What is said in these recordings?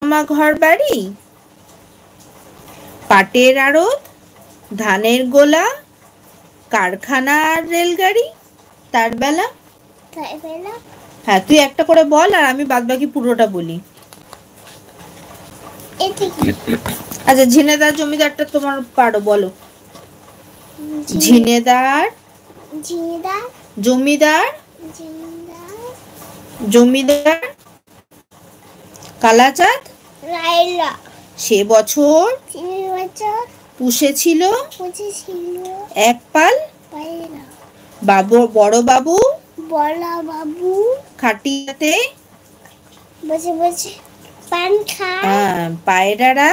মামা ঘর বাড়ি, পাটের আড়ত, ধানের গোলা, কারখানা আর রেলগাড়ি, তার বেলা। হ্যাঁ, তুই একটা করে বল আর আমি বাদবাকি পুরোটা বলি। আচ্ছা, ঝিনেদার জমিদারটা তোমার পারো, বলো। ঝিনেদার, জমিদার, জমিদার কালাচাঁদ সে বছর পুষেছিল এক পাল বড় বাবু খাটিয়াতে বসে বসে পান খায়, পায়রারা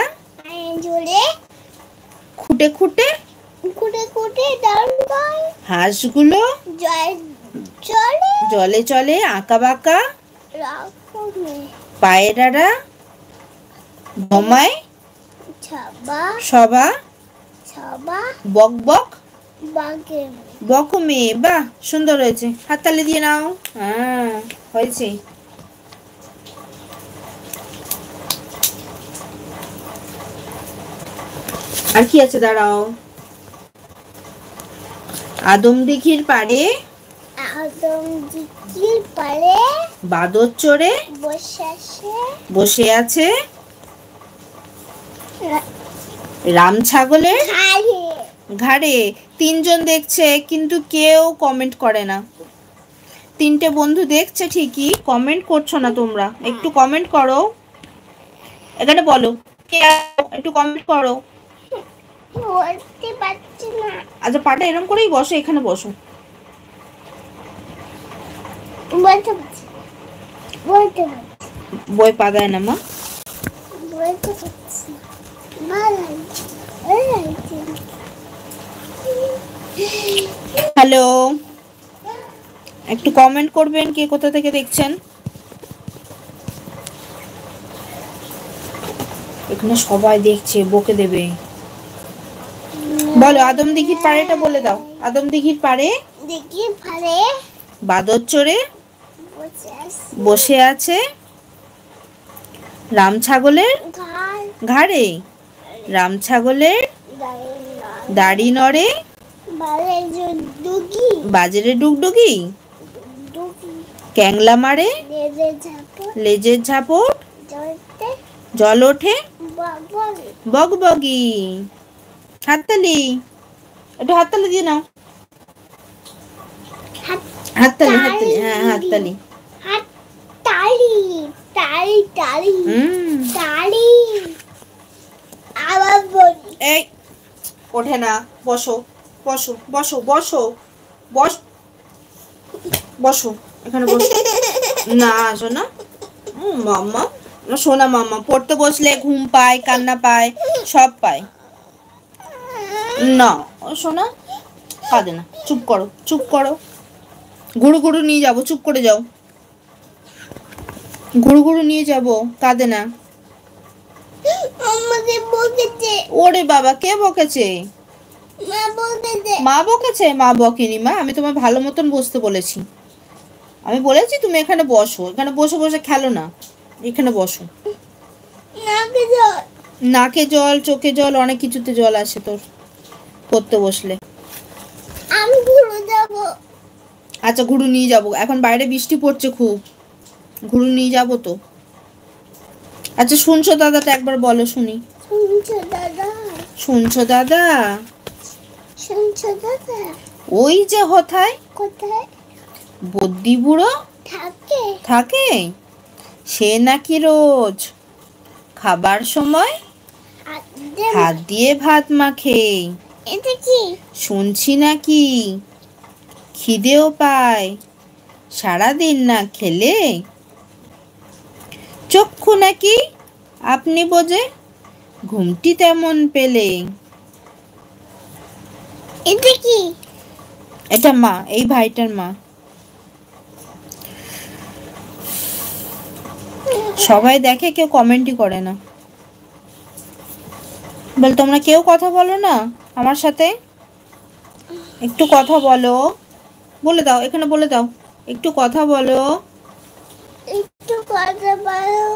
খুঁটে খুঁটে হাঁসগুলো জলে চলে আঁকা বাঁকা, পায়রারা ভমায় সবা বক বক বকমে। বাহ, সুন্দর হয়েছে, হাততালি দিয়ে নাও। হ্যাঁ, হয়েছে। আর কি আছে, দাঁড়াও। আদমদিঘির পাড়ে বাদর চড়ে বসে আছে রাম ছাগলের ঘাড়ে। তিনজন দেখছে কিন্তু কেউ কমেন্ট করে না। তিনটে বন্ধু দেখছে ঠিকই, কমেন্ট করছো না তোমরা। একটু কমেন্ট করো, এখানে বলো কে, একটু কমেন্ট করো। আচ্ছা, পাটা এরকম করেই বসো, এখানে বসো। বই পাদায় না মা। হ্যালো, একটু কমেন্ট করবেন কে কোথা থেকে দেখছেন। এখানে সবাই দেখছে, বকে দেবে। বলো, আদমদিঘির পাড়েটা বলে দাও। আদমদিঘির পাড়ে বাদর চড়ে বসে আছে রাম ছাগলের ঘাড়ে। রাম ছাগলের দাড়ি নড়ে বাজারে ডুগডুগি, ক্যাংলা মারে লেজের ঝাপট, জল ওঠে বগবগি। হাততালি, একটু হাততালি দিয়ে নাও। হাততালি, হাততালি, হ্যাঁ হাততালি। এই ওঠে না, বসো বসো বসো বসো বসো, এখানে বসো। না শোনা, মাম্মা সোনা মাম্মা পড়তে বসলে ঘুম পায়, কান্না পায়, সব পায় না। সোনা কাঁদে না, চুপ করো চুপ করো। গুরু গুরু নিয়ে যাবো, চুপ করে যাও। গুরু গুরু নিয়ে যাবো, কাঁদে না। ওরে বাবা, কে বকেছে? মা বকেছে? মা বকেনি মা, আমি তোমার ভালো মতন বসতে বলেছি। আমি বলেছি তুমি এখানে বসো, এখানে বসে বসে খেলো না, এখানে বসো। নাকে জল, চোখে জল, অনেক কিছুতে জল আসে তোর পড়তে বসলে। আমি ঘুরু যাবো। আচ্ছা, ঘুরু নিয়ে যাবো, এখন বাইরে বৃষ্টি পড়ছে খুব, ঘুরু নিয়ে যাবো তো। আচ্ছা, শুনছো দাদাটা একবার বলো শুনি। শুনছো দাদা, শুনছো দাদা, শুনছো দাদা, ওই যে কোথায় বদ্যি বুড়ো থাকে সে নাকি রোজ খাবার সময় হাত দিয়ে ভাত মাখে। এটা কি শুনছি নাকি খিদেও পায় সারাদিন না খেলে, চক্ষু নাকি আপনি বোঝে ঘুমটি তেমন পেলে। এটা কি? এটা মা, এই ভাইটার মা। সবাই দেখে, কেউ কমেন্টই করে না। বল, তোমরা কেউ কথা বলো না আমার সাথে, একটু কথা বলো, বলে দাও, এখানে বলে দাও, একটু কথা বলো, একটু কথা বলো।